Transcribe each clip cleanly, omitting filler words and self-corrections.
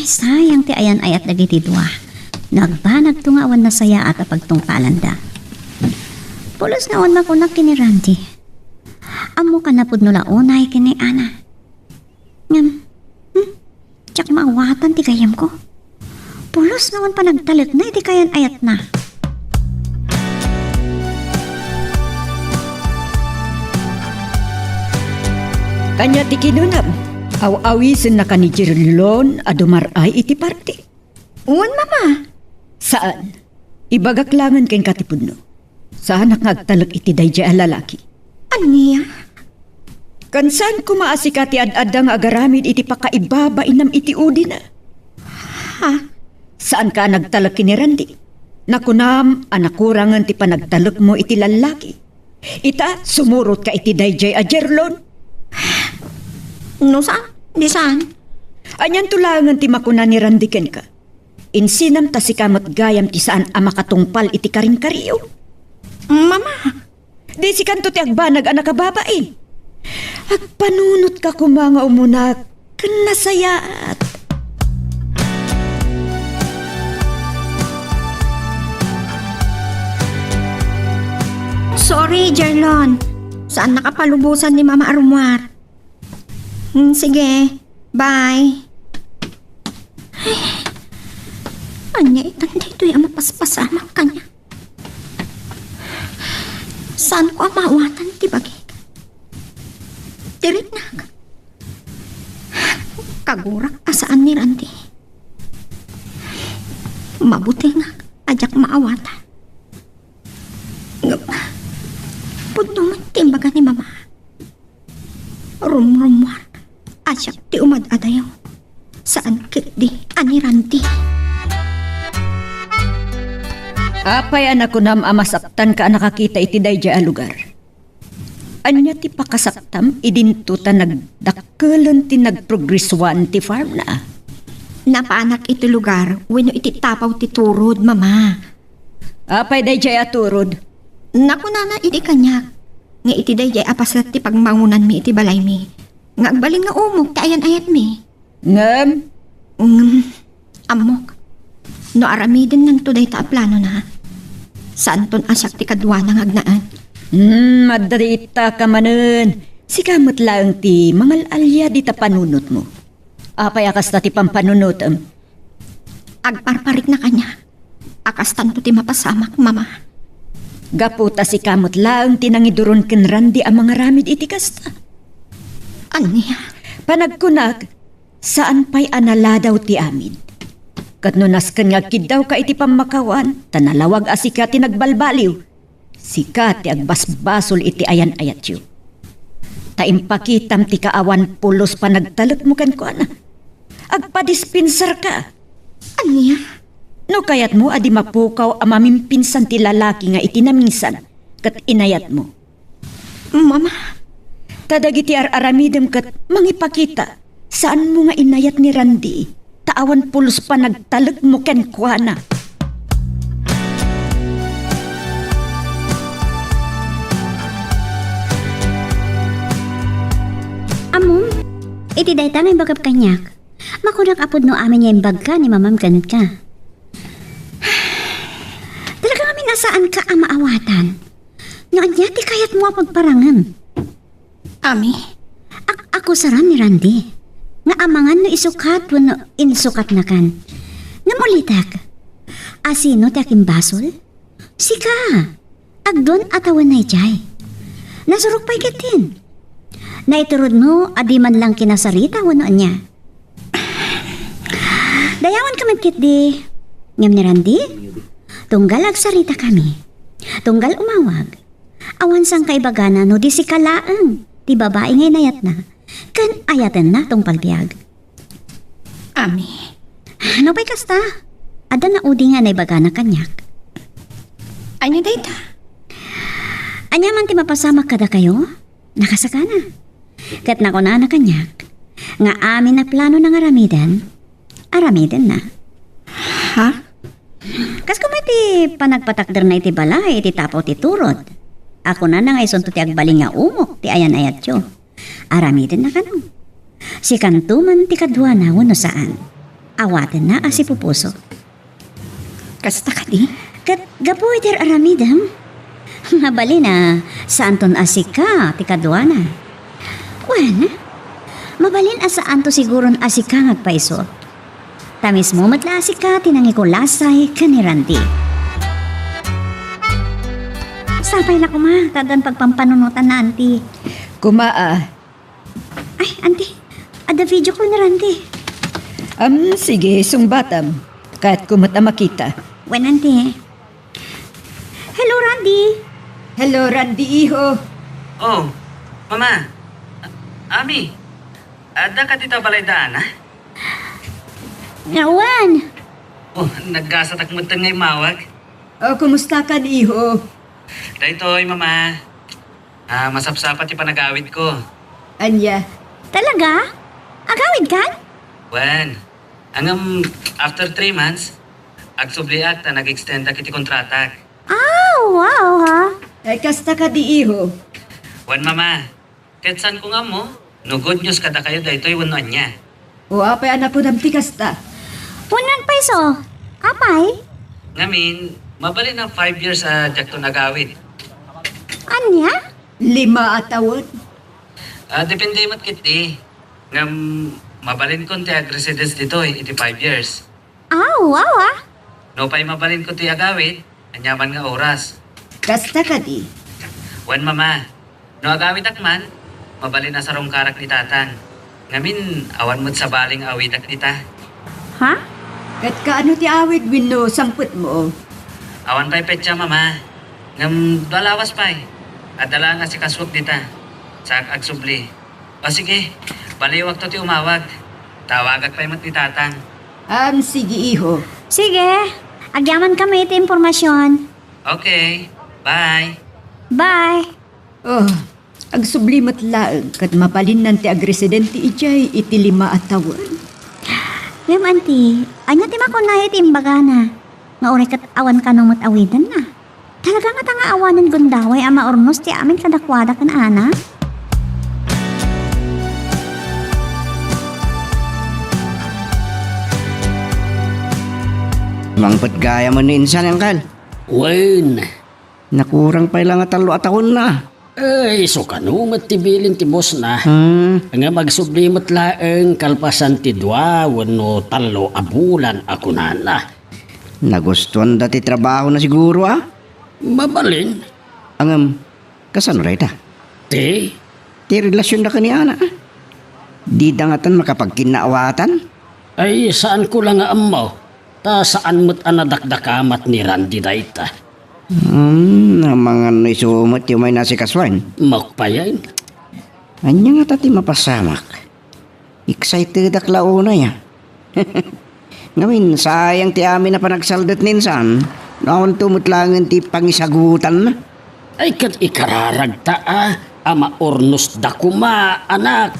sayang ti ayan ayat dagiti dua. Nagbanag tungawan na saya at apagtungpalanda. Pulos nga on makunak kini Randy. Amo ka na pud nula unay kini Ana. Ngam, tsak maawatan ti kayam ko. Pulos nga on pa nagtalit na iti kayan ayat na. Kanya ti kinunam, aw-awisin na ka ni Jirlon adumaray iti party. Uwan, mama. Saan? Ibagaklangan ken katipudno. Saan ngagtalek iti dayjay a lalaki? Aniya? Kansan kumaasika ti ad-adda nga agaramid iti pakaibaba inam iti udi na? Ha? Saan ka nagtalek ni Randy? Nakunam, anakurangan ti panagtalek mo iti lalaki. Ita, sumurot ka iti dayjay a Jirlon. No, saan? Di saan? Anyan tulangan ti makuna ni Randy ken ka. Insinam ta si kamot gayam ti saan ama katungpal iti karin-kariyo. Mama. Di si kanto ti agbanag anak kababain. Agpanunot ka kumanga umunak ken nasayaat. Sorry, Jerlon. Saan nakapalubusan ni Mama Arumar? Sige, bye. Ay, anya itan dito yung mapaspasamak kanya. Saan ko amawatan ti bagi? Dirit na ka. Kagurak asaan ni Randy. Mabuti nga, ajak maawatan. Pudungan timbaga ni Mama. Rumrumwar. Asyak ti umad-adayaw. Saan kit di ani Randy? Apay anak ko nam amasaptan ka nakakita iti dayjay a lugar. Anya ti pakasaptam idinto ta nagdakkelan ti nagprogreswan ti farm na. Napaanak iti lugar, weno iti tapaw ti turod, Mama. Apay dayjay a turod. Naku na iti kanyak. Nga iti dayjay apasat ti pagmangunan mi iti balay mi. Nga agbalin nga umog ti ayan-ayat mi. Ngem? Amok. No aramidin ng tuday ta plano na. Saan ton asyak ti kadwa ng agnaan? Madarita ka manen. Si kamot lang ti mangalalya di ta panunot mo. Apay akas na ti pampanunotam. Agparparik na kanya. Akas tanto ti mapasamak, Mama. Gaputa si kamot lang ti nangiduron ken Randy ang mga ramid iti kasta. Aniya? Panagkunag, saan pa'y anala daw ti amin? Katnunas kan nga kidaw ka iti pamakawan, tanalawag asika ti nagbalbaliw. Sika ti agbasbasol iti ayan-ayat yu. Taimpakitam ti kaawan pulos pa nagtalot mo kan ko ana. Agpadispensar ka. Aniya? No kayat mo adi mapukaw amamimpinsan ti lalaki nga itinaminsan kat inayat mo. Mama? Tadagiti ar-aramidem kat mangipakita saan mo nga inayat ni Randy. Taawan pulos pa nagtalag mo ken kuana. Amom, iti dayta may bagap kanyak. Makunak apod no amin niya yung bagka ni mamam kanit ka. Talaga kami nasaan ka ang maawatan. Nga anya ti kayat mo pagparangan. Ami? Ako saran ni Randy. Nga amangan no isukat wano insukat na kan. Namulitak. Asino ti aking basol? Sika. Agdon atawan na ijay. Nasurok pa'y kitin. Naiturod mo, adi man lang kinasarita wano anya. Dayawan ka man kit di. Ngam ni Randy? Tunggal agsarita kami. Tunggal umawag. Awan sang kaibagana no di si kalaang. Ti babae ngay nayat na. Kan ayatan na tong pagbiag. Ami. Ano ba'y kasta? Ada na udi nga naibagana kanyak. Anya dayta? Anya man ti mapasamak kada kayo? Nakasakana. Kat nako na kanyak. Nga amin na plano ng aramidan na. Ha? Kas kung may ti panagpatakder na iti balay, iti tapaw ti turod. Ako na nga isunto ti agbaling nga umok, ti ayan-ayat yo. Aramidin na kanong. Si kantuman ti kadwa na wano saan. Awatan na asi pupuso. Kasta ka di? Kat gapoy ter aramidam. Mabali na saan ton asika ti kadwa na. Wan, mabalin asaan to siguron asika ngagpaiso. Tamis mo matla asika tinangikulasay kanirandi. Sapay na kuma, tadan pagpampanunutan na auntie. Kumaa. Ay, auntie, ada video ko ni Randy. Sige, sungbatam. Kahit kumata makita. Wen, auntie. Hello, Randy. Hello, Randy, iho. Oh, Mama. Ami. Ada ka dito balay daan, ha? Ngawan. Oh, nagkasatak mo ngay mawag. Kumusta ka, iho? Daytoy, Mama. Masapsapat yung panagawid ko. Anya? Talaga? Agawid kan? Wan. Hanggang after 3 months, agsubliak ta nag-extend ta kiti kontratak. Wow ha. Kasta ka di, iho. Wan, Mama. Kahit saan ko nga mo, no good news kada kayo daytoy wano anya. Apay anak ko damti kasta. 100 peso. Apay? Ngamin, mabali na 5 years sa jakto nagawid. Anya? 5 atawon. Depende mat kiti. Ngam, mabalin ko ti ag-residence dito, iti 5 years. Wow ah. No pa'y mabalin ko ti agawid, anyaman nga oras. Kasta ka di. Wan, Mama, no agawid akman, mabalin na sarong karak ni Tatan. Ngamin, awan mo't sa baling awid ak nita. Ha? Kat kaano ti awid wino sangput mo? Awan pa'y petsa, Mama. Ngam, dalawas pa'y. At dala nga si kaswag nita. Sa agsubli. O sige, baliwag to ti umawag. Tawagag pa'y mat ni Tatang. Sige, iho. Sige. Agyaman kami iti impormasyon. Okay, bye. Bye. Agsublimat laeng kat mapalin nanti agresidente ijay iti 5 atawon. Ngam, auntie, anya ti makunay iti imbagana. Nga oray kat awan ka nung matawidan na. Talaga nga tanga awanan gundaway ama ornos ti amin kadakwada kan ana. Mangpat gaya mo ni insan yang kal. Wayne, Nakurang pa lang atalo atahon na. ay so kanumat tibilin ti boss na. Hmm. Nga magsublimot laeng kalpasan ti 2 wano 3 a bulan ako na. Nagustuhan dati trabaho na siguro ah. Mabalin, Ang kasano ray ta? ti, Ti relasyon na kaniana ah. Di dangatan makapagkinaawatan. ay saan ko lang nga amaw. Ta saan mo't anadakdakamat ni Randy dayta. Na mga naisumot yung may nasikaswan. Makpayain, Anya nga tati mapasamak. Excited ak launa ya. Ngamin, sayang ti amin na panagsaldat ninsan. Naon tumutlangan ti pangisagutan na. ay kat ikararagta ama ornos dakuma anak.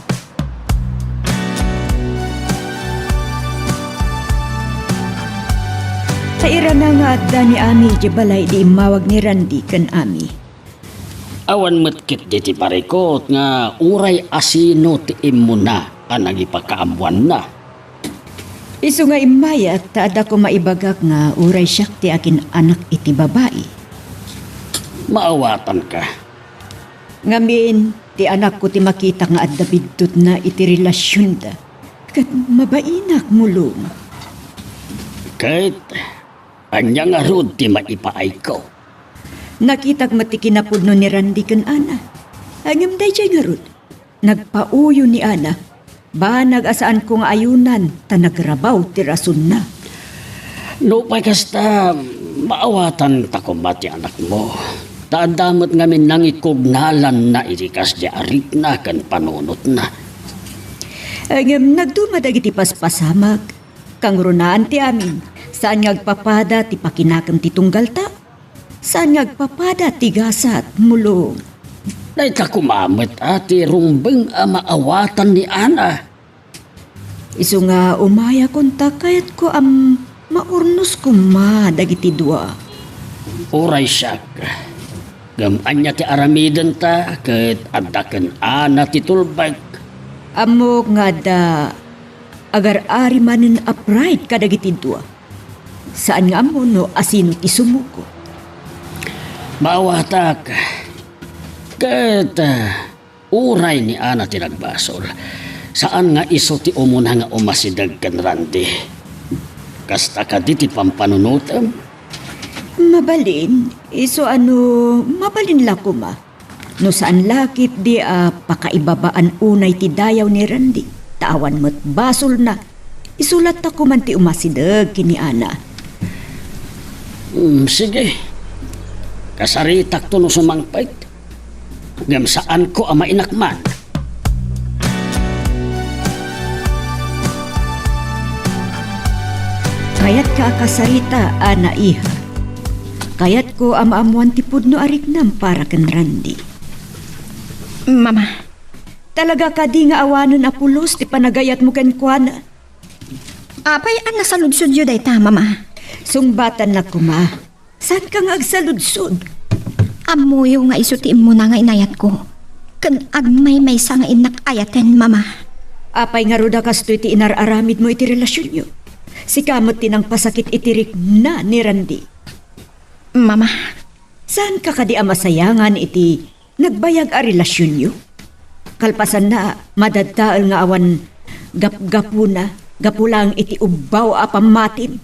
Taira na nga adda ni Ami di balay di imawag ni Randy kan Ami. Awan matkit di ti parikot nga uray asino ti imuna anang ipakaamuan na. Isu nga imayat taada ko maibagak nga uray siyak ti akin anak iti babae. Maawatan ka. Ngamin, ti anak ko ti makita nga adda bidtot na iti relasyon da. Kat mabainak mulong. Kahit anya nga rod ti maipaay ko. Nakitag matikinapudno ni Randy kan ana. Angam day jay nga rod. Nagpauyo ni ana. Ba nagasaan ko nga ayunan ta nagrabaw ti rason na. No pa kasta maawatan ta kumati anak mo. Taadamot ngamin nang ikugnalan na irikas di arik na kan panunot na. Angam nagdumadag iti paspasamag. Kang runaan ti amin. Saan ngagpapada ti pakinakam ti tunggal ta? Saan ngagpapada ti gasat mulong? Day ta kumamit ati rumbeng maawatan ni Ana. Isu nga umaya konta kayat ko maurnos ko ma dagiti 2. Uray siyak. Gamanya ti aramidan ta kahit adakan Ana ti tulbag. Amok nga da Agar ari manen a pride kadagiti dua. Saan nga mo no asino ti sumuko? Maawatak. Kat uray ni Ana tinagbasol. Saan nga iso ti umuna nga umasidag kan Randy? Kasta ka di ti pampanunutam? Mabalin? Iso mabalin la ko ma. No saan lakit di pakaibabaan unay ti dayaw ni Randy. Tawan mo't basol na. Isulat ako man ti umasidag kini Ana. Sige. Kasaritak to no sumangpait. Ngam saan ko ang mainakman? Kayat ka akasarita, Ana iha. Kayat ko amaamuan ti pudno ariknam para ken Randy. Mama, Talaga ka di nga awanon apulos ti panagayat mo ken kuana. apay ang nasaludsod yun day ta, mama. Sungbatan na kuma. Saan ka nga agsaludsod? Amuyo nga isutiin mo na nga inayat ko. Kan agmay may nga inak ayaten, mama. Apay nga ruda kasto iti inararamid mo iti relasyon nyo. Si kamot tinang pasakit itirik na ni Randy. Mama, Saan ka kadi amasayangan iti nagbayag a relasyon nyo? Kalpasan na madadtaal nga awan gap-gapu na, gapulang iti ubbaw a pamatin.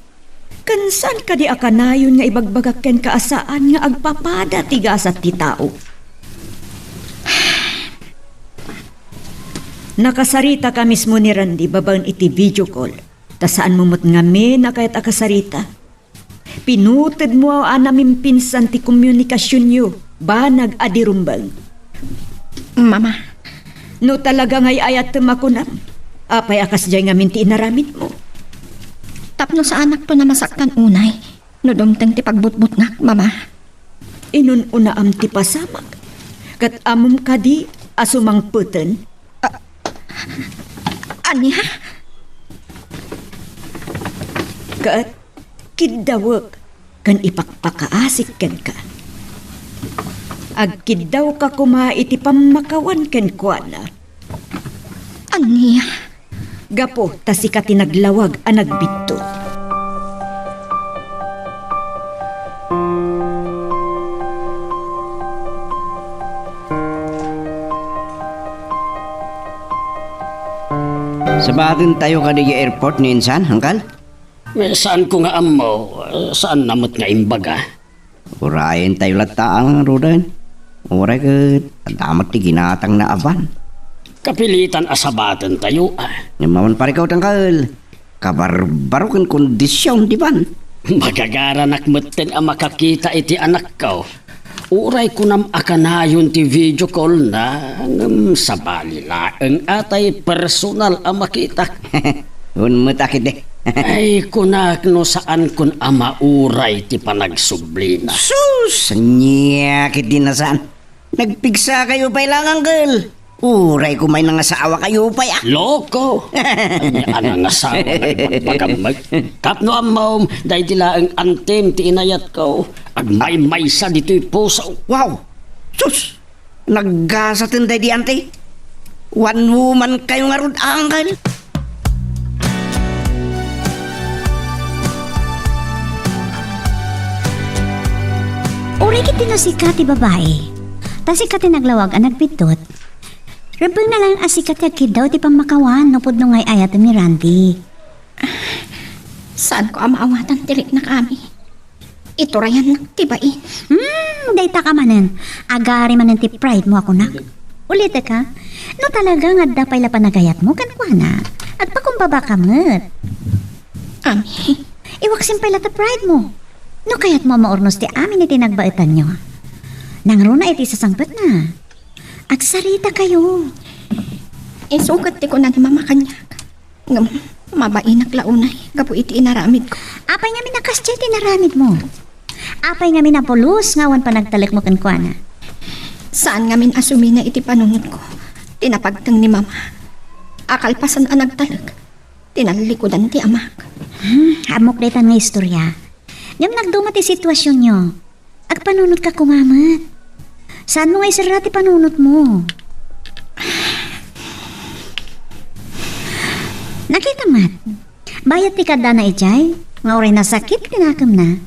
Kansan ka di akanayon nga ibagbagak ken kaasaan nga agpapada tigasat ti tao. Nakasarita ka mismo ni Randy babaen iti video call. Ta saan mo mo't ngami na kahit akasarita. Pinuted mo namin pinsan ti komunikasyon nyo. Banag adirumbang. mama, No talaga ngay ayat tumakunam. Apay akas dyan nga minti inaramid mo. tapno sa anak to na masaktan unay. No dumteng ti pagbutbut nga, mama. Inununa am ti pasamag. Kat amom kadi asumang puten. Aniha? Kat kidawag kan ipakpakaasik ken ka. Agkidaw ka kuma iti pamakawan ken kuana. Aniha? Gapo ta si ka tinaglawag a nagbitto. Sabatin tayo ka di airport ni Insan, hangkal? Saan ko nga amo? Saan namot nga imbaga? Urayan tayo lataang rodan. Uray ka, damat ti ginatang na aban. Kapilitan asabatan tayo Namaman pare ka tangkal. Kabarbaro kan kondisyon, di ban? Magagara nakmutin ang makakita iti anak ko. Uray ko nam akanayon ti video call na sa balilaeng atay personal ang makita. Unmutakit eh. Ay kunak no saan kun ama uray ti panagsublina. Sus! Nyakit din na saan. Nagpigsa kayo pa ilangang girl. Uray ko may nangasawa kayo pa ya. Loko! Ano nga sa pagpagamag? Tapno ang maom, dahil tila ang antem ti inayat ko. Agmay-may sa dito'y puso. Wow! Sus! Naggasatin tayo di ante. One woman kayo nga rod anggal. Uray kiti no sikat ti babae. Ta sikat ti naglawag ang nagpitot. Rebel na lang asikat ti daw ti pamakawan no pudno ngay ayat ni Randy. Saan ko amaawatan tirik na kami? Ito rayan nagtibain. Dayta ka manen. Agari manen ti pride mo ako nak. Ulit ka. No talaga nga dapay la panagayat mo kan kuana. At pakumbaba ka met. Ami, iwaksin pala ta pride mo. No kayat mo maurnos ti amin iti nagbaitan nyo. Nangruna iti sasangpet na. Agsarita kayo. Isugat ti ko na ni mama kanya. Ngam, mabainak launay. Gapo iti inaramid ko. Apay nga minakasya iti naramid mo. Apay nga minapulos ngawan pa nagtalik mo kankwana. Saan nga min asumi na iti panunod ko. Tinapagtang ni mama. Akalpasan ang nagtalag. Tinalikodan ti amak. Amok daytan nga istorya. Ngam nagduma ti sitwasyon nyo. Agpanunod ka kumamat. Saan mo nga isarati panunod mo? Nakita mat. Bayat ti kada na ijay. Nga oray na sakit kinakam na.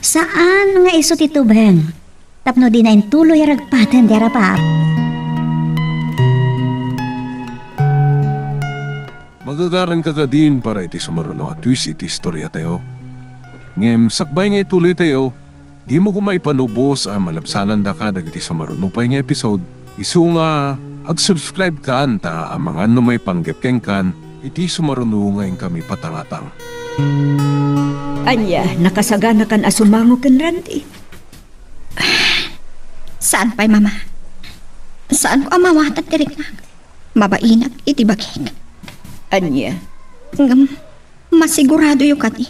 Saan nga iso ti tubeng? Tapno di na tuloy aragpatan di arapap. Magagaran ka ka din para iti sumaruno at twist iti istorya tayo. Ngem, sakbay nga ituloy tayo, di mo kumaipanubos ang malabsanan da ka dagiti sumaruno pa nga episode. Isu nga, ag-subscribe ka anta ang mga ano may panggepkeng kan, iti sumaruno ngayon kami patangatang. Anya, nakasagana kan asumango kan Randy. Saan pa'y mama? Saan ko amawatan tirik na? Mabainag iti bagik. Anya, Ngam, masigurado yung kani.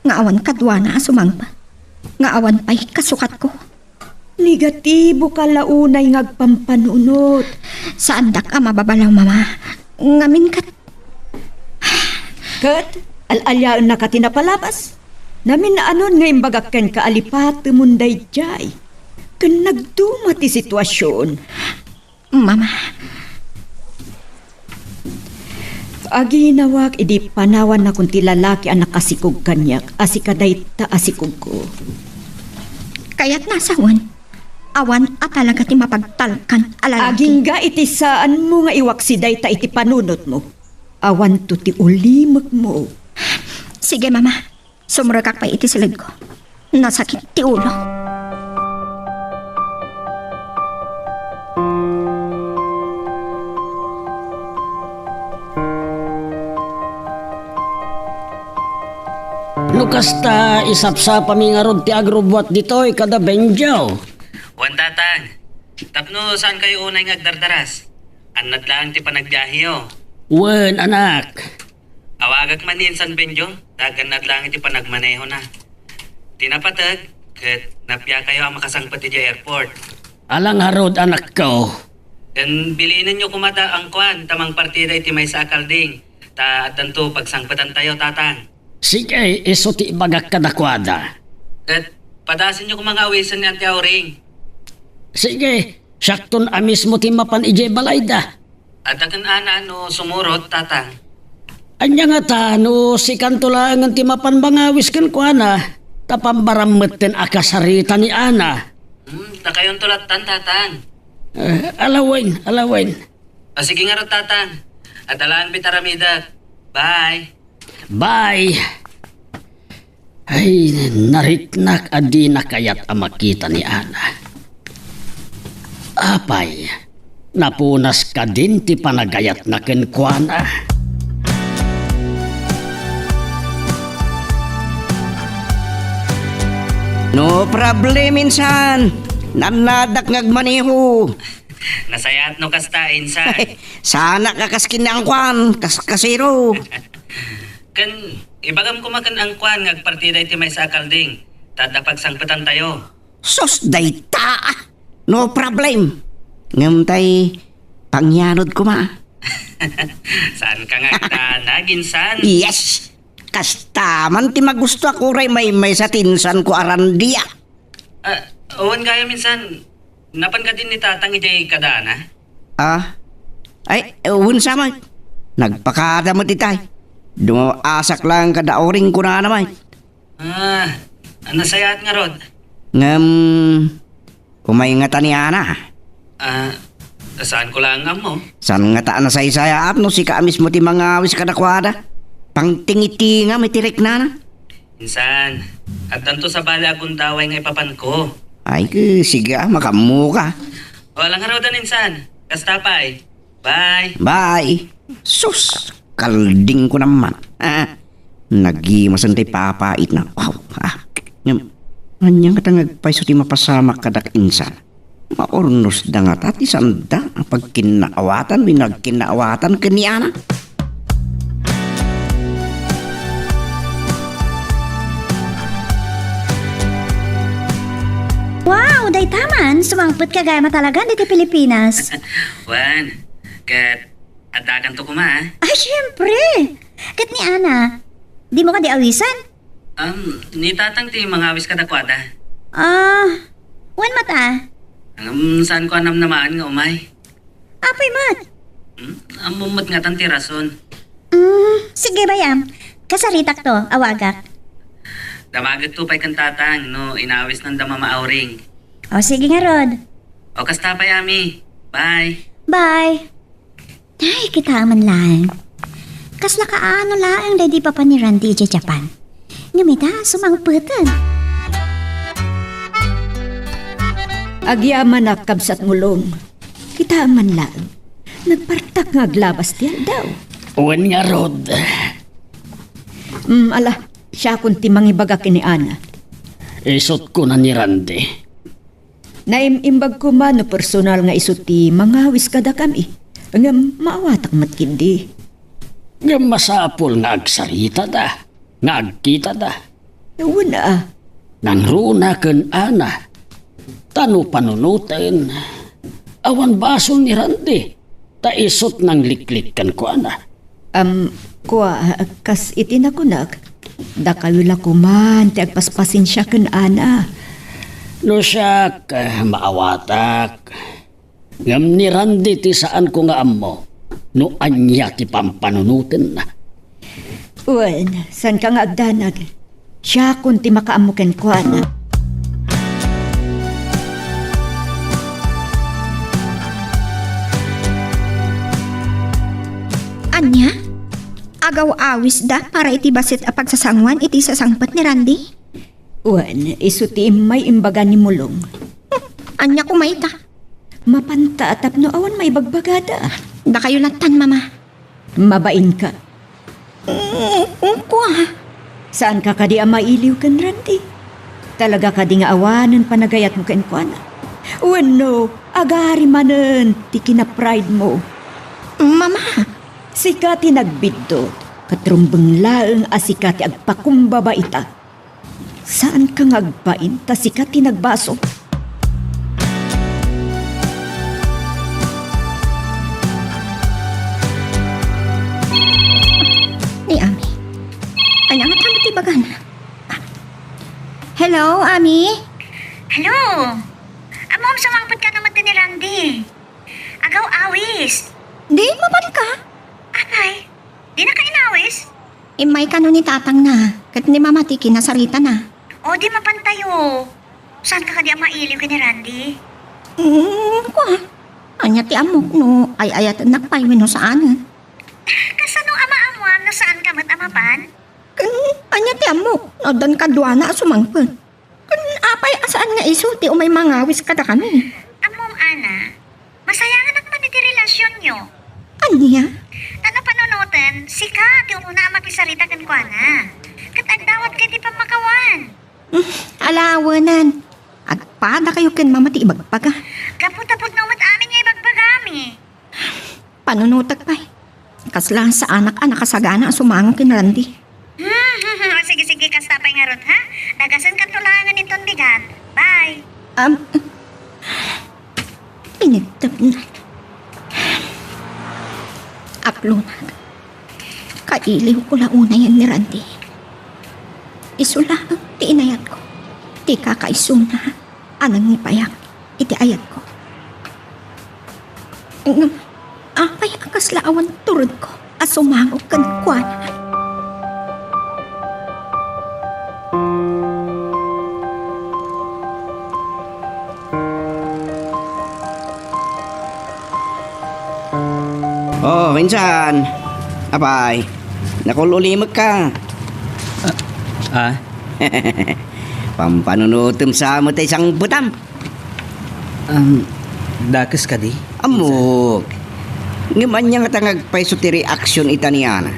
Nga awan kadwa na asumang pa. Nga awan pa'y kasukat ko. negatibo ka launay ngagpampanunot. Saan dak ka mababalaw mama? Ngamin kat. Kat, al-alyaan na ka tinapalabas. Namin na anon nga imbagak ken kaalipat munday jay. Kan nagduma ti sitwasyon. Mama, Aginawak idi panawan na kunti lalaki ang nakasikog kanyak. Asikaday ta asikog ko. kaya't nasawan. Awan at talaga ti mapagtalkan alalaki. Aging ga iti saan mo nga iwaksiday ta iti panunot mo. Awan to ti ulimag mo. Sige mama, sumuragak pa iti silid ko. Nasakit ti ulo. Lukas ta isapsapa mi nga rod ti agrobwat ditoy kada benjaw. Wan tatang, tapno saan kayo unay ngagdardaras? Anad lang ti panagbiyahe Wen anak, Awagak manin San Benjo, dagan na lang iti panagmaneho na. Tinapatag, kat napya kayo ang makasangpat iti airport. alang harod anak ko. Kan bilinan nyo kumata ang kwan, tamang partida iti may sakalding. Ta at tanto pagsangpatan tayo tatang. Sige, iso ti ibagak kadakwada. Kat padasin nyo kung mga awisan ni Auntie Auring. Sige, syakton amis mo ti mapan ije balayda. At akan ana no sumurot tatang. Anya nga ta, no si kanto lang ang ti mapan bangawis kan kuana. Tapambarammet ten akasarita ni Ana. Takayon tulatan tatang. Alawen. O sige nga ro tatang. At alaan bitaramida. Bye. Bye. Ay, nariknak adi na kayat ang makita ni Ana. Apay, napunas ka din ti panagayat na kenkwana. No problem, insan. Nanadak ngagmaneho. Nasayat no kasta insan. Sana ka kaskinangkwan, kasiro. Kan ibagam ko makan ang kwan ngagpartida iti may sakalding. Tadapag sangpatan tayo. Sos, dayta. No problem. Ngam tay, pangyanod ko ma. Saan ka nga naginsan? Yes! Kastaman ti magusto ako ray may sa tinsan ko arandia. Owan kaya minsan, napan ka din ni tatang ijay kadana? Ay, ewan sama. Nagpakada mo titay. Dumasak lang kada oring ko na naman. Nasayat nga rod. Ngam, kumaingatan ni Ana. Saan ko lang nga mo? San nga taan na say-saya no si kaamis mo ti mga awis kadakwada. Pang tingiti nga may tirik na. Minsan, at tanto sa bala akong daway nga ipapan ko. Ay, sige makamu ka. Walang haraw dan insan. Kastapay. Bye. Bye. Sus, kalding ko naman. Nagimasan tayo papait na. Wow. Anyang katangag pa iso ti mapasama kadak insan. Maornos da nga tati sanda ang pagkinaawatan, minagkinaawatan kaniana. Wow, day taman. Sumangpot ka gaya matalagan dito Pilipinas. Wan, kat adakan to kuma. Ay, syempre. Kat ni Ana, di mo ka di awisan? Ni tatang ti mga awis kadakwada. Wan mata. Saan ko anam namaan nga umay? Apay mat. Ang mumot nga tan ti rason. Sige bayam. Kasaritak to, awagak. Damagat to pa'y kantatang, no inawis ng dama maauring. O sige nga, Rod. O kasta pa yami. Bye. Bye. Ay, kita man lang. Kas nakaano lang, di pa ni Randy sa Japan. Ngamita, sumangputan. Agyaman na kabsat mulong. Kita man lang. Nagpartak nga glabas tiyan daw. Uwan nga, Rod. Ala, siya kunti mangibaga kini Ana. Isot ko na ni Randy. Naimimbag ko man no personal nga isuti mangawis kada kami. Nga maawatak matkindi. Nga masapol nga agsarita da. Nga agkita da. Wala. Nang runa ken Ana. Tano panunutin. Awan basol ni Randy. Ta isot ng liklikan ko, Ana. Kas itinakunak. Da kayo la kuman, ti agpaspasin siya ken Ana. No siya maawatak. Ngam ni Randy ti saan ko nga ammo. No anya ti pampanunutin na. Uwan, san ka nga agdanag? Siya kunti makaamuken ko, Ana. Anya? Agaw-awis da para iti basit a pagsasangwan iti sasangpat ni Randy? Uwan, isuti may imbaga ni mulong. Anya kumaita? Mapanta atap no awan may bagbagada. Da kayo latan, mama. Mabain ka. Kuha. Saan ka kadi mailiw kan Randy? Talaga kadi nga awanan panagayat mo ken kuana. Wano, agari manen, ti kina-pride mo. Mama, Sikati nagbidot, katrumbeng laeng asikati agpakumbaba ita. Saan ka ngagpain, ta sikati nagbaso? ni Ami. Anya nga tama ti bagana. Hello, Ami? Hello. Amom, sumangpot ka naman ni Randy. Agaw awis. Di, mapan ka. Apay, di na ka inawis? Imay ka no ni tatang na. Kat ni mama ti kinasarita na. O di mapantayo. Saan ka kadi mailiw ka ni Randy? Kuha. Anya ti amok no. Ay ayat nakpaywen no saan. Kasano ama-amuam na saan ka amapan? Kan, anya ti amok. No, dan kadwana sumangpot. Kan, apay asaan nga iso ti umay mangawis kada kami. Amom, Ana, masayangan naman iti relasyon nyo. Anya? Tano panunutan, sika, di umuna mapisarita kan kwa na. Katagdawat ka di pa makawan. Alawanan. At pada kayo ken mama ti ibagpaga. Kaput-aput na umat amin nga ibagbagami. Panunutak pa. Kasla sa anak-anak kasagana sumangon ken Randy. Sige, kasta pa nga rod, ha? Dagasan ka tulangan itong bigat. Bye. Pinitap na. Aklunag. Kailiw ko launa yan ni Randy. Isula, ti inayat ko. Ti kakaisuna, anang nipayak, iti ayat ko. Apay akas laawan turod ko, asumangog kan kuana. Oh, minsan. Apay, nakululimag ka. Pampanunutom sa mo tayo isang butam. Dakas ka di? Amok. Ngaman niya nga tangagpay ti reaction ita niya na.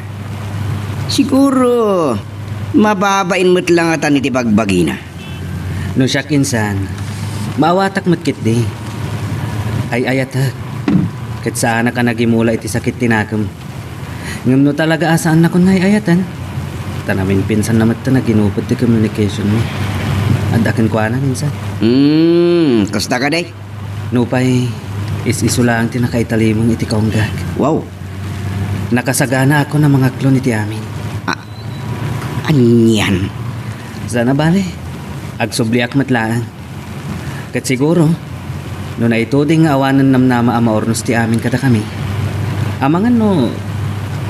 Siguro, mababain mo't lang ata ni tibagbagina. No siya kinsan, maawatak matkit di. Ay ayatak. Kat saan ka nagimula iti sakit tinakam. Ngam no talaga asaan na kun ngay ayatan. Tanamin pinsan naman ta naginupad ti communication mo. Adakin ko na minsan. Kasta ka day? Nupay, is-isula ang tinakaitalimong iti kaunggag. Wow. Nakasagana ako ng mga klon iti amin. Anyan. Sana bale, agsubliak matlaan. Kat siguro, no na ito ding awanan namnama ama ornos ti amin kada kami. Amangan no,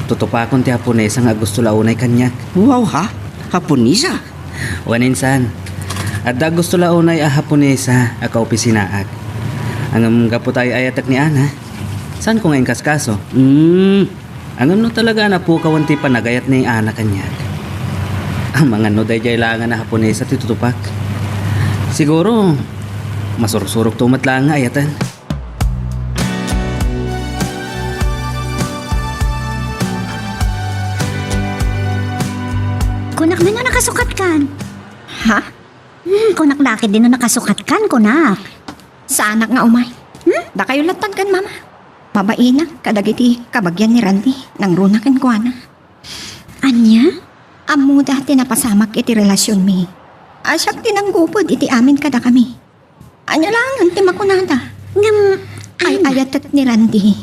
tutupakon ti Haponesa nga gusto launay kanyak. Wow ha? Haponisa? Waninsan, adda gusto launay a Haponesa a kaopisinaak. Angam gaputay ayatak ni Ana. San ko ngayon kaskaso? Angam no talaga na po kawanti panagayat ni Ana kanyak. Ang mga no day langan na Haponesa ti tutupak. Siguro, masursurok tumat lang nga ayatan. Kunak din na nakasukat kan. Ha? Kunak lakit din na nakasukat kan, kunak. Sa anak nga umay. Da kayo latan kan, mama. Mabaina, kadagiti kabagyan ni Randy, nang runa kan kuana. Anya? Amo dati napasamak iti relasyon mi. Asyak tinanggupod iti amin kada kami. Anya lang, anti makunada. Ngam, Ay ayatat ni Randy.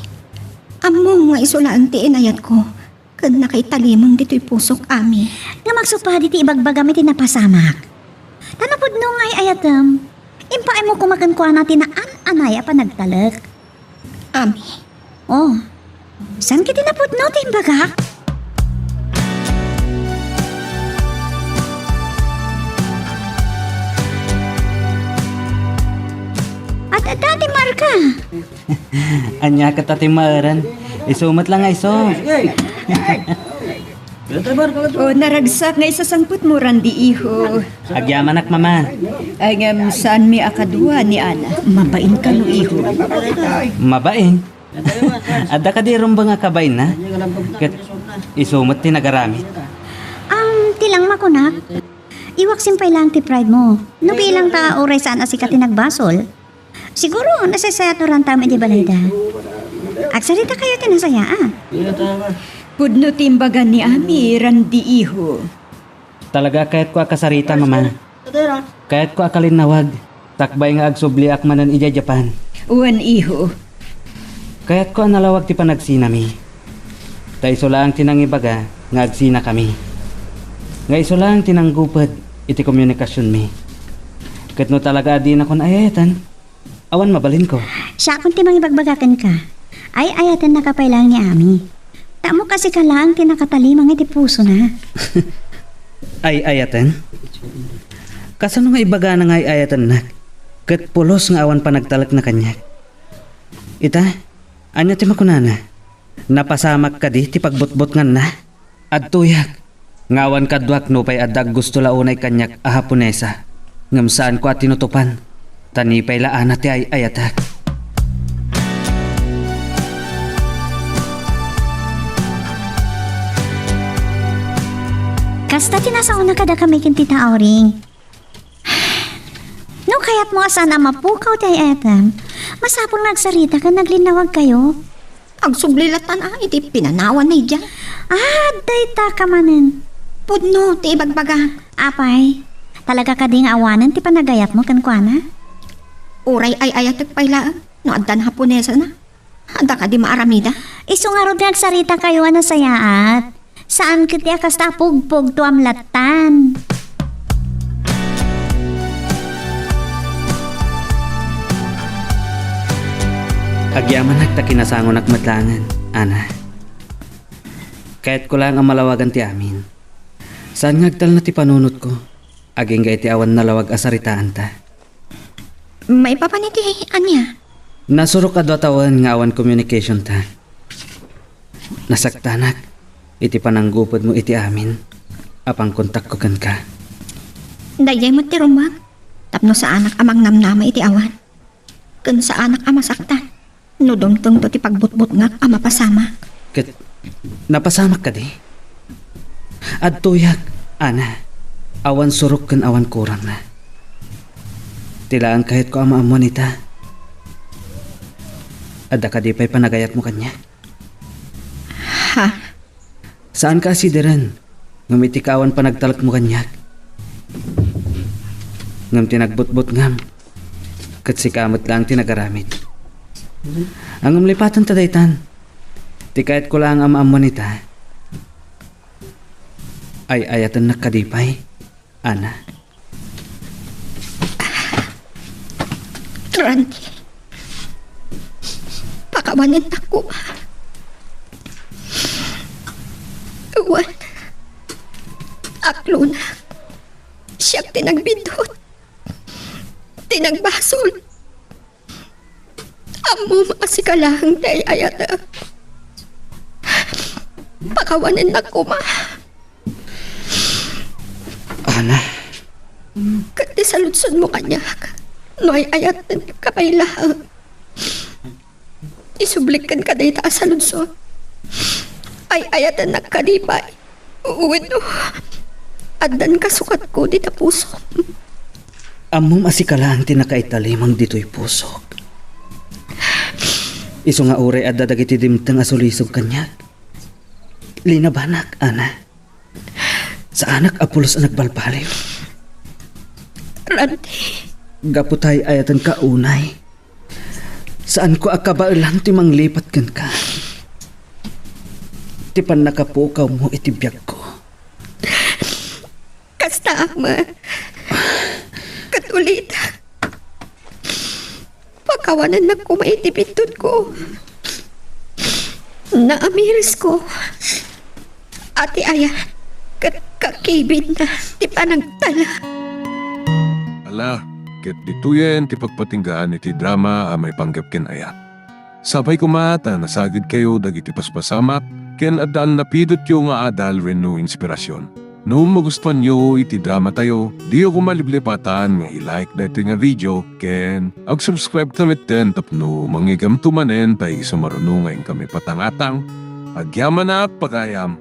Amo nga isulaan ti inayat ko. Kad nakitalimang dito'y pusok ami. nga magsupadi ti ibagbaga mi tinapasamak. Tanapod no ngay ayatam. Impaay mo kumakan ko natin na anaya pa nagtalak. Ami. Oh, saan kiti napod no timbaga? At dati Marka. Anya ka tati maaran. Isumat lang nga iso. O naragsak nga isasangput mo, Randy, iho. Agyamanak mama. Ay ngam saan mi akadwa ni Ana. Mabain ka no, iho. Mabain. Adda ka di rumba nga kabay na. Kat isumat ti nagaramit. Tilang makunak. Iwak simpay lang ti pride mo. No bilang ta oray saan asika tinagbasol. Siguro nasasaya to ran tama di balida. Agsarita kayo tinasaya Pudno timbagan ni Ami, Randy, iho. Talaga kahit ko akasarita mama. Kahit ko akalinawag. Takbay nga agsubli akmanan ija Japan. Uwan, iho. Kahit ko nalawag ti panagsinami. Ta iso lang tinangibaga nga agsina kami. Nga iso lang tinanggupad iti komunikasyon mi. Kat no talaga di na kon ayatan. Awan mabalin ko. Siya kung timang ibagbagakan ka. Ay ayatan nakapay lang ni Ami. Tamo kasi ka lang tinakatalimang iti puso na. Ay ayatan? Kasano nga ibaga na nga ayatan na? Kat pulos nga awan pa nagtalak na kanyak. Ita, anya ti makunana? Napasamak ka di ti pagbutbut nga na? At tuyak, ngawan kadwak no pay adag gusto launay kanyak a Haponesa. Ngam saan ko at tinutupan? Tanipay laan ti ay ayatak. Kasta tinasaon na kada kami kinti taoring. No kayat mo asa na mapukaw ti ayatam. Masapong nagsarita ka naglinawag kayo. Agsublilatan iti pinanawan na idya. Dayta ka manen. Pudno, ti ibagbaga. Apay, talaga ka ding awanan ti panagayat mo kankwana? Uray ay ayatak paylaan. No addan Haponesa na. Adda ka di maaramida. Iso nga ron nagsarita kayo na sayaat. Saan kiti akas tapugpog to amlatan? Agyaman nagta kinasangon matlangan, Ana. Kahit ko lang ang malawagan ti amin. Saan ngagtal na ti panunot ko? Aging gay ti awan nalawag asaritaan ta. May papaniti, Anya. Nasurok adwa tawan nga awan communication ta. Nasaktanak. Iti pananggupod mo iti amin. Apang kontak ko kan ka. Dayay mo ti rumbag. Tapno sa anak amang namnama iti awan. Kun sa anak amasaktan. No dongtong to ti pagbutbut nga amapasama. Kat napasamak ka di. At tuyak, Ana. Awan surok kan awan kurang na. Tilaan kahit ko ama-amon ita. Adda ka di pa'y panagayat mo kanya. Ha? Saan ka asideran? Ngam itikawan pa nagtalak mo kanyak. Ngam tinagbutbut ngam. Kat si kamot lang tinagaramit. Ang umlipatan tadaytan. Ti kahit ko lang ang amamon ita. Ay ayatan nakadipay. Ana. Randy. Pakawanin ako. Tuwan. Aklo na. Siya tinagbindot. Tinagbasol. Amo makasikalaang day ayata. Pakawanan na kuma. Ana, Kati sa lutson mo kanya. Noy ayat ng kapailaang. Isublikan ka day taas sa lutson. Ay ayatan nagkalipay. Uwino. Adan kasukat ko di na puso. Among asikalang tinakaitalimang dito'y pusok. Iso nga ure at dadagiti dimtang asulisog kanyag. Linabanak, ana. Sa anak apulos ang nagbalbaliw. Randy. Gaputay ayatan ka unay. Saan ko akabailan ti manglipat kan ka. Ti pan nakapukaw mo itibiyag ko. Kasta ama. Katulita. Pagkawanan na kumaitipitod ko. Naamiris ko. Ate Aya. Kakibid na. Di pa nagtala. Ala, ket dituyen ti pagpatinggaan iti drama a may panggap ken ayat. Sabay kumata nasagid kayo dagiti paspasamak ken adal napidot yo nga adal renno inspirasyon. No magustuhan nyo iti drama tayo, di ako maliblipatan nga i-like dito nga video ken ag-subscribe tamit ten tapno mangigam tumanen tayo sumarunungayin kami patangatang agyaman na pagayam.